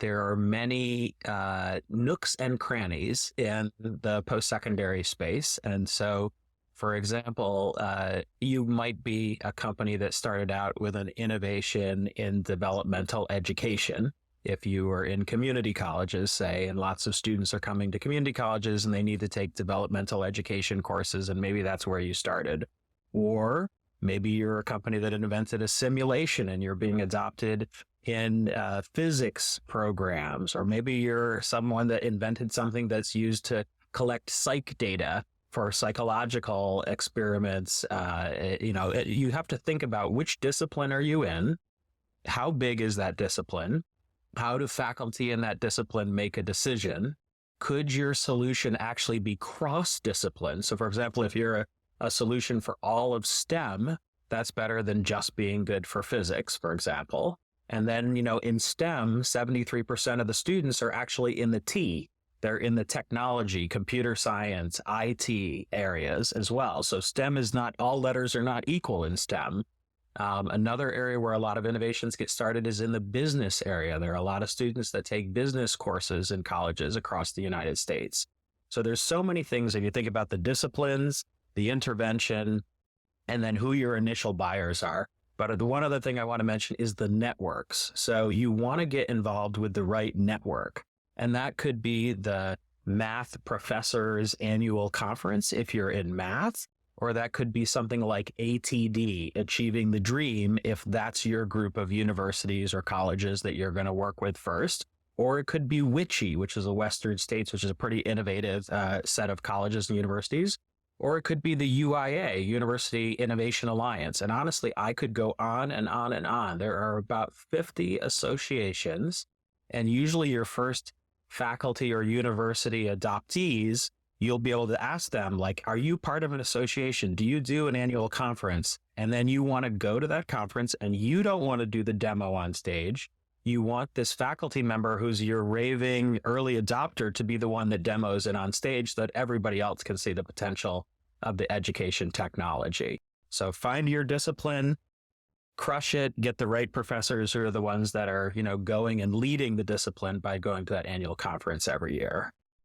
there are many nooks and crannies in the post-secondary space. And so, for example, you might be a company that started out with an innovation in developmental education. If you were in community colleges, say, and lots of students are coming to community colleges and they need to take developmental education courses, and maybe that's where you started. Or maybe you're a company that invented a simulation and you're being adopted in physics programs, or maybe you're someone that invented something that's used to collect psych data for psychological experiments. You have to think about which discipline are you in, how big is that discipline, how do faculty in that discipline make a decision, could your solution actually be cross-discipline? So for example, if you're a solution for all of STEM, that's better than just being good for physics, for example. And then, in STEM, 73% of the students are actually in the T. They're in the technology, computer science, IT areas as well. So STEM is not, all letters are not equal in STEM. Another area where a lot of innovations get started is in the business area. There are a lot of students that take business courses in colleges across the United States. So there's so many things if you think about the disciplines, the intervention, and then who your initial buyers are. But the one other thing I want to mention is the networks. So you want to get involved with the right network. And that could be the math professors annual conference if you're in math, or that could be something like ATD, Achieving the Dream, if that's your group of universities or colleges that you're going to work with first. Or it could be WICHE, which is a Western States, which is a pretty innovative set of colleges and universities. Or it could be the UIA, University Innovation Alliance. And honestly, I could go on and on and on. There are about 50 associations, and usually your first faculty or university adoptees, you'll be able to ask them, like, are you part of an association? Do you do an annual conference? And then you want to go to that conference and you don't want to do the demo on stage. You want this faculty member who's your raving early adopter to be the one that demos it on stage so that everybody else can see the potential of the education technology. So find your discipline, crush it, get the right professors who are the ones that are, going and leading the discipline by going to that annual conference every year.